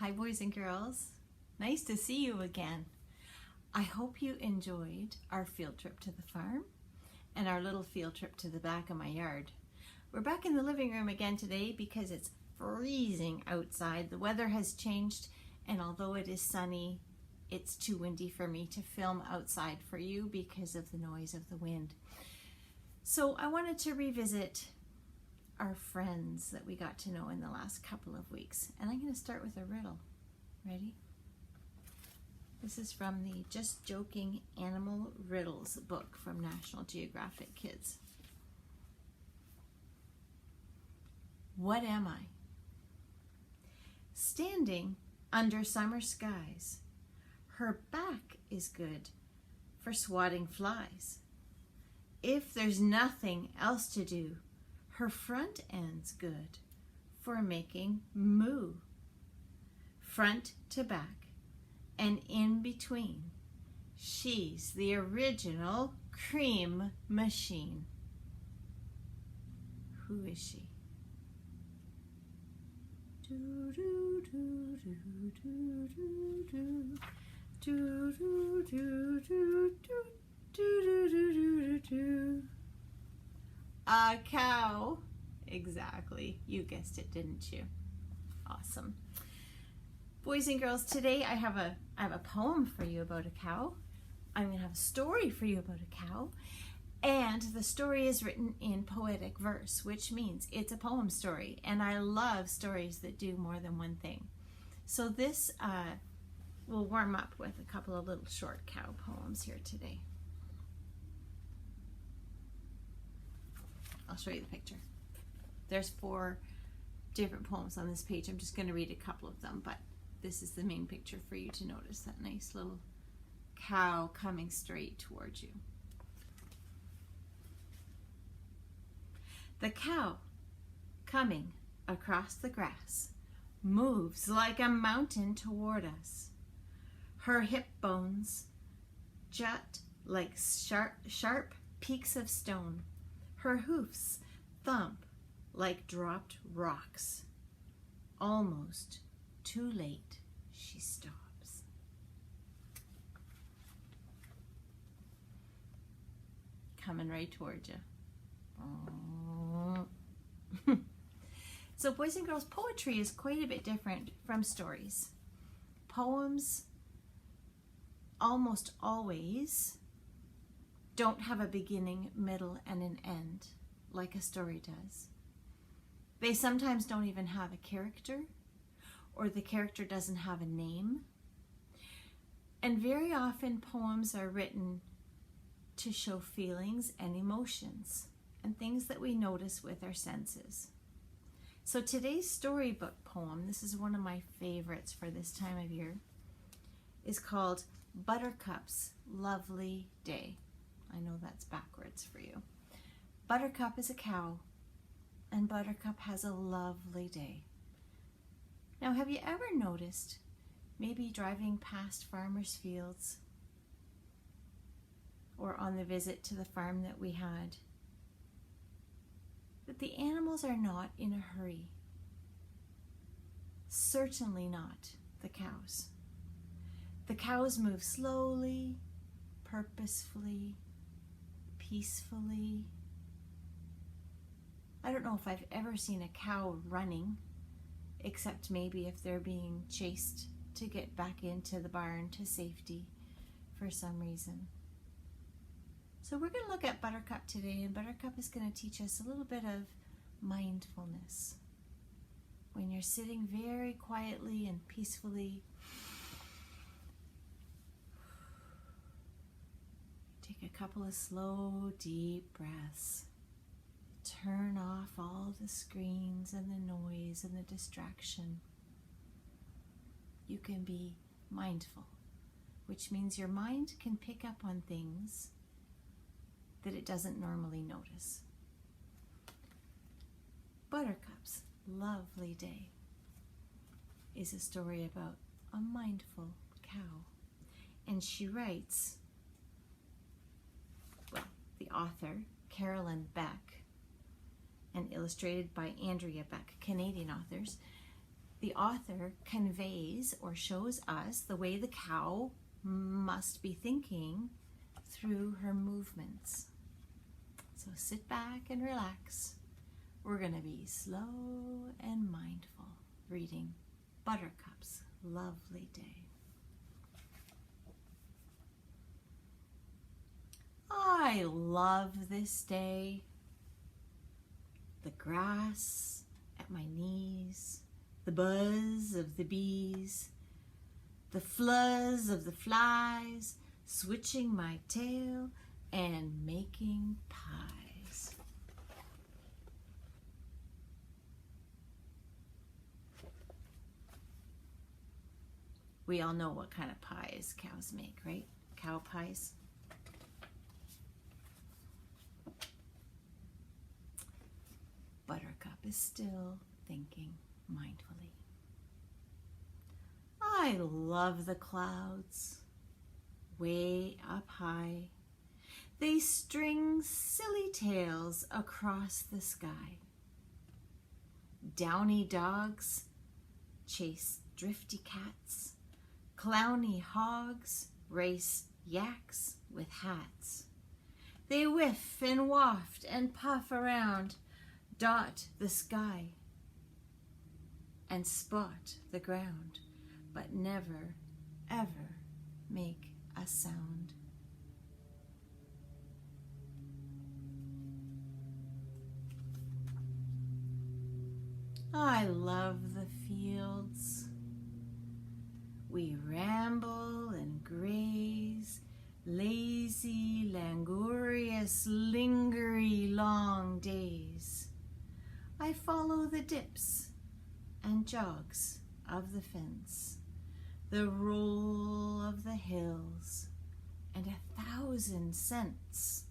Hi boys and girls, nice to see you again. I hope you enjoyed our field trip to the farm and our little field trip to the back of my yard. We're back in the living room again today because it's freezing outside. The weather has changed, and although it is sunny, it's too windy for me to film outside for you because of the noise of the wind. So I wanted to revisit our friends that we got to know in the last couple of weeks. And I'm going to start with a riddle. Ready? This is from the Just Joking Animal Riddles book from National Geographic Kids. What am I? Standing under summer skies. Her back is good for swatting flies. If there's nothing else to do, her front end's good for making moo. Front to back and in between, she's the original cream machine. Who is she? Do do do do do do do do do do do do. A cow. Exactly. You guessed it, didn't you? Awesome. Boys and girls, today I have a poem for you about a cow. I'm going to have a story for you about a cow. And the story is written in poetic verse, which means it's a poem story. And I love stories that do more than one thing. So this will warm up with a couple of little short cow poems here today. I'll show you the picture. There's 4 different poems on this page. I'm just going to read a couple of them, but this is the main picture for you to notice, that nice little cow coming straight towards you. The cow, coming across the grass, moves like a mountain toward us. Her hip bones jut like sharp peaks of stone. Her hoofs thump like dropped rocks. Almost too late, she stops. Coming right towards you. So boys and girls, poetry is quite a bit different from stories. Poems almost always don't have a beginning, middle, and an end like a story does. They sometimes don't even have a character, or the character doesn't have a name. And very often poems are written to show feelings and emotions and things that we notice with our senses. So today's storybook poem, this is one of my favorites for this time of year, is called Buttercup's Lovely Day. I know that's backwards for you. Buttercup is a cow, and Buttercup has a lovely day. Now, have you ever noticed, maybe driving past farmers' fields or on the visit to the farm that we had, that the animals are not in a hurry? Certainly not the cows. The cows move slowly, purposefully, peacefully. I don't know if I've ever seen a cow running, except maybe if they're being chased to get back into the barn to safety for some reason. So we're going to look at Buttercup today, and Buttercup is going to teach us a little bit of mindfulness. When you're sitting very quietly and peacefully, take a couple of slow, deep breaths. Turn off all the screens and the noise and the distraction. You can be mindful, which means your mind can pick up on things that it doesn't normally notice. Buttercup's Lovely Day is a story about a mindful cow. And she writes, well, the author, Carolyn Beck, and illustrated by Andrea Beck, Canadian authors. the author conveys or shows us the way the cow must be thinking through her movements. So sit back and relax. We're going to be slow and mindful, reading Buttercup's Lovely Day. I love this day. The grass at my knees, the buzz of the bees, the fuzz of the flies, switching my tail and making pies. We all know what kind of pies cows make, right? Cow pies. Buttercup is still thinking mindfully. I love the clouds, way up high. They string silly tails across the sky. Downy dogs chase drifty cats. Clowny hogs race yaks with hats. They whiff and waft and puff around, dot the sky and spot the ground, but never, ever make a sound. I love the fields. We ramble and graze, lazy, languorous, lingery long days. I follow the dips and jogs of the fence, the roll of the hills, and 1,000 scents.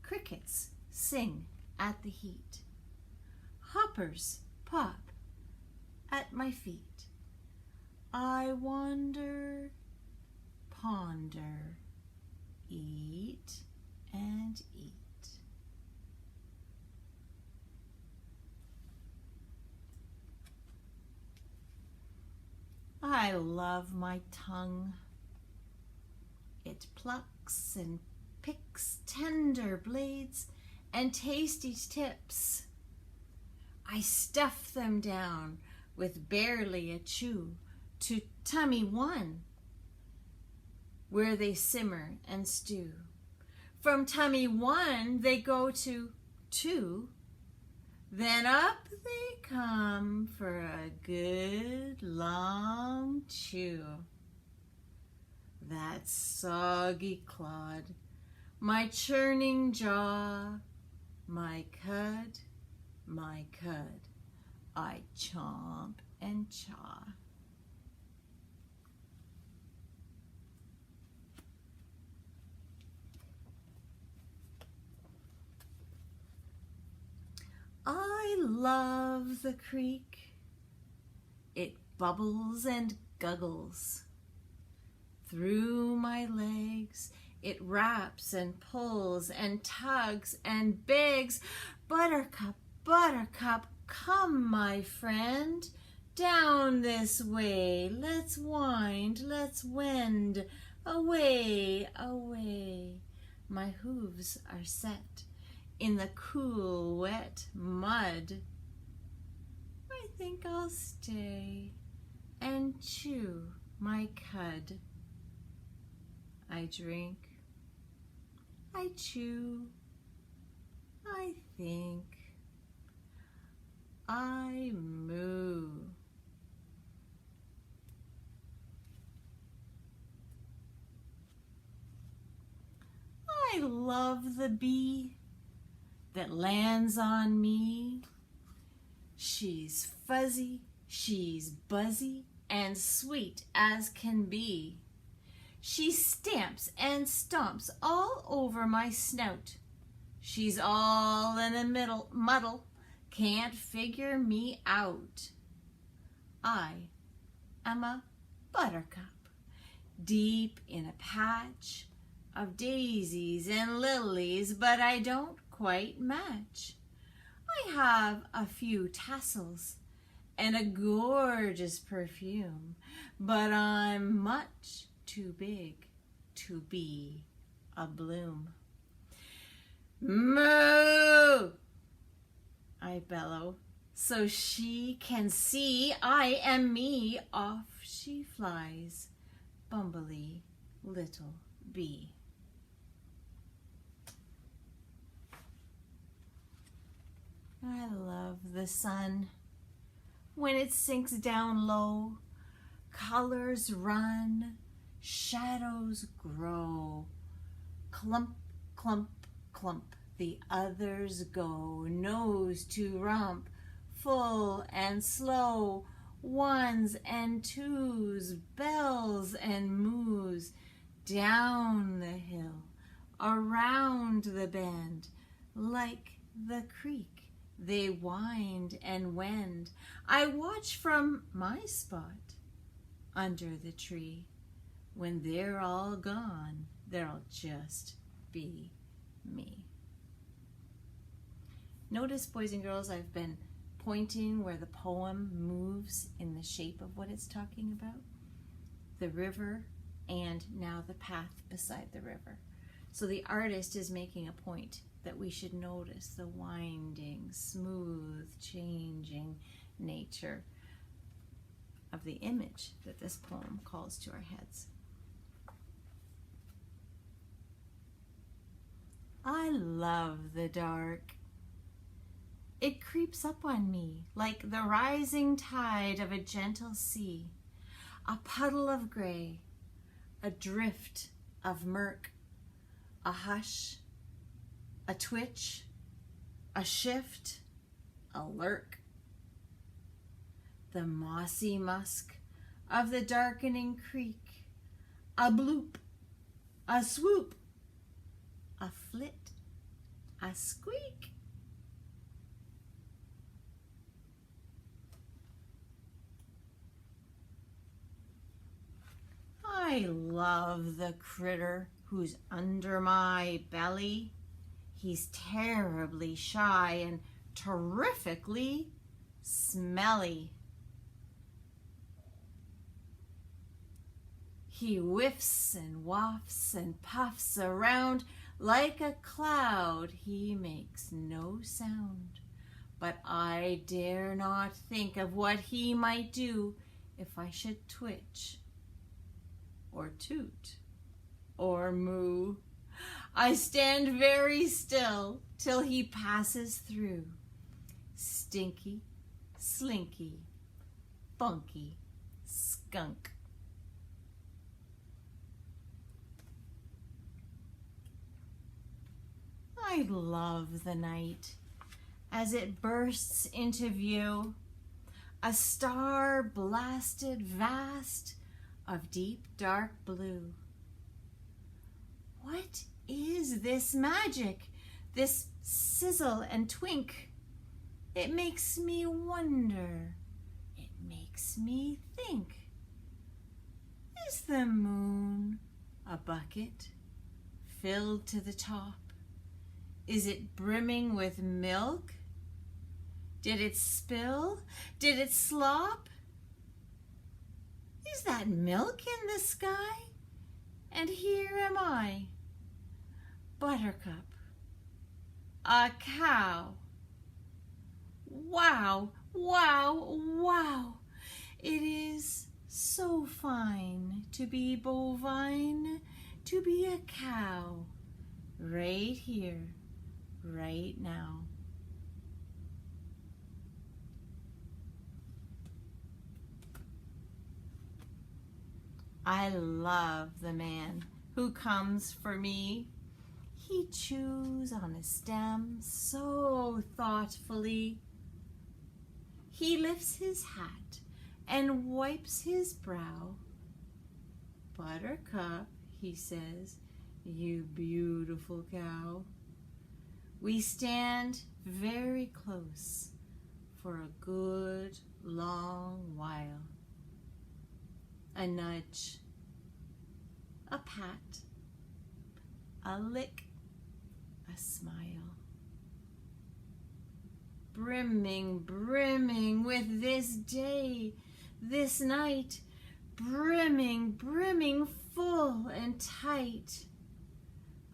Crickets sing at the heat. Hoppers pop at my feet. I wander, ponder, eat, and eat. I love my tongue. It plucks and picks tender blades and tasty tips. I stuff them down with barely a chew to tummy one, where they simmer and stew. From tummy one they go to two, then up they come for a good long chew. That soggy clod, my churning jaw, my cud, I chomp and chaw. I love the creek. It bubbles and guggles. Through my legs, it wraps and pulls and tugs and begs. Buttercup, Buttercup, come, my friend, down this way. Let's wind, let's wend, away, away. My hooves are set in the cool, wet mud. I think I'll stay and chew my cud. I drink, I chew, I think, I moo. I love the bee that lands on me. She's fuzzy, she's buzzy, and sweet as can be. She stamps and stomps all over my snout. She's all in the muddle, can't figure me out. I am a buttercup, deep in a patch of daisies and lilies, but I don't quite match. I have a few tassels and a gorgeous perfume, but I'm much too big to be a bloom. Moo! I bellow, so she can see I am me. Off she flies, bumbly little bee. I love the sun. When it sinks down low, colors run, shadows grow. Clump, clump, clump, the others go. Nose to rump, full and slow. Ones and twos, bells and moos. Down the hill, around the bend, like the creek. They wind and wend. I watch from my spot under the tree. When they're all gone, there'll just be me. Notice, boys and girls, I've been pointing where the poem moves in the shape of what it's talking about. The river and now the path beside the river. So the artist is making a point that we should notice the winding, smooth, changing nature of the image that this poem calls to our heads. I love the dark. It creeps up on me like the rising tide of a gentle sea, a puddle of gray, a drift of murk, a hush, a twitch, a shift, a lurk. The mossy musk of the darkening creek, a bloop, a swoop, a flit, a squeak. I love the critter who's under my belly. He's terribly shy and terrifically smelly. He whiffs and wafts and puffs around like a cloud. He makes no sound, but I dare not think of what he might do if I should twitch or toot or moo. I stand very still till he passes through. Stinky, slinky, funky, skunk. I love the night as it bursts into view, a star-blasted vast of deep dark blue. What is this magic, this sizzle and twink? It makes me wonder, it makes me think. Is the moon a bucket filled to the top? Is it brimming with milk? Did it spill? Did it slop? Is that milk in the sky? And here am I, Buttercup, a cow. Wow, wow, wow. It is so fine to be bovine, to be a cow, right here, right now. I love the man who comes for me. He chews on a stem so thoughtfully. He lifts his hat and wipes his brow. Buttercup, he says, you beautiful cow. We stand very close for a good long while. A nudge, a pat, a lick, a smile. brimming, brimming with this day, this night, brimming, brimming full and tight.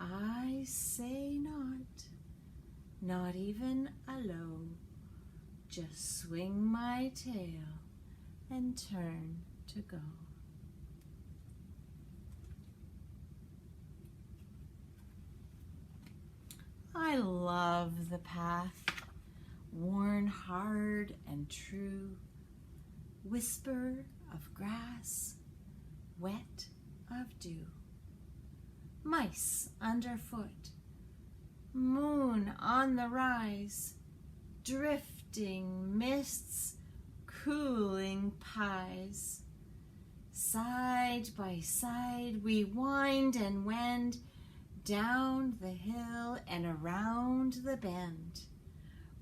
I say not even a low, just swing my tail and turn to go. I love the path, worn hard and true, whisper of grass, wet of dew, mice underfoot, moon on the rise, drifting mists, cooling pies. Side by side we wind and wend, down the hill and around the bend,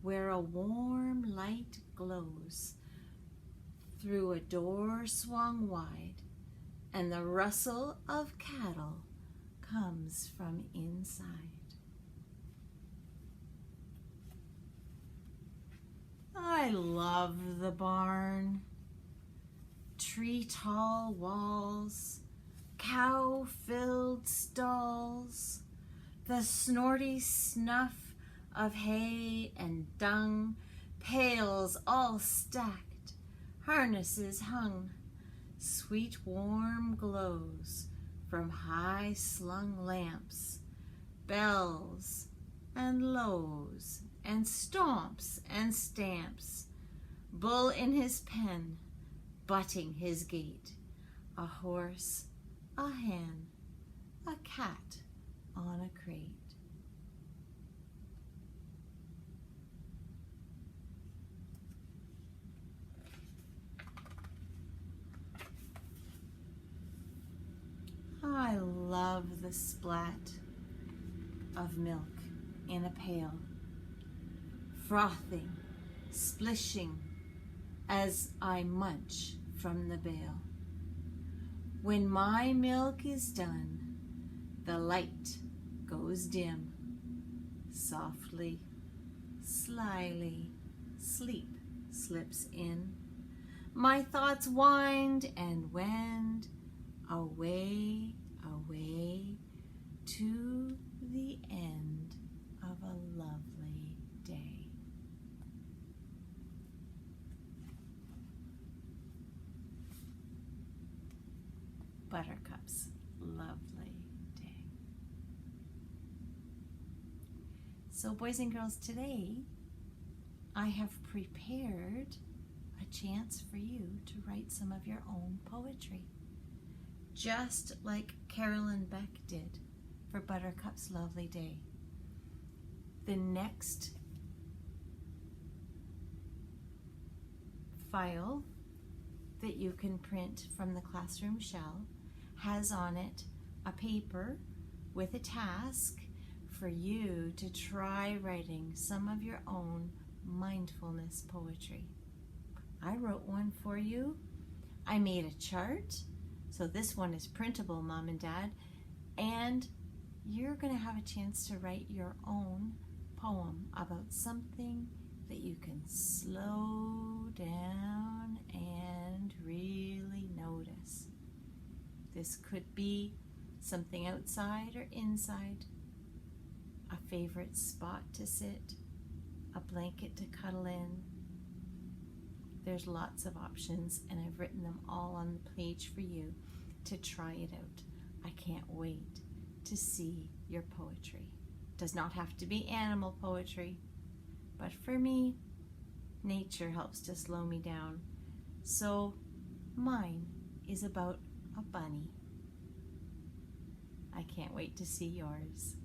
where a warm light glows through a door swung wide, and the rustle of cattle comes from inside. I love the barn, tree-tall walls, cow-filled stalls, the snorty snuff of hay and dung, pails all stacked, harnesses hung, sweet warm glows from high-slung lamps, bells and lows and stomps and stamps, bull in his pen, butting his gate, a horse, a hen, a cat on a crate. I love the splat of milk in a pail, frothing, splishing as I munch from the bale. When my milk is done, the light goes dim. Softly, slyly, sleep slips in. My thoughts wind and wend away, away to the end of a lovely day. Buttercup's lovely day. So boys and girls, today I have prepared a chance for you to write some of your own poetry, just like Carolyn Beck did for Buttercup's lovely day. The next file that you can print from the classroom shell has on it a paper with a task for you to try writing some of your own mindfulness poetry. I wrote one for you. I made a chart, so this one is printable, Mom and Dad, and you're going to have a chance to write your own poem about something that you can slow down and really notice. This could be something outside or inside, a favorite spot to sit, a blanket to cuddle in. There's lots of options, and I've written them all on the page for you to try it out. I can't wait to see your poetry. Does not have to be animal poetry, but for me, nature helps to slow me down. So mine is about a bunny. I can't wait to see yours.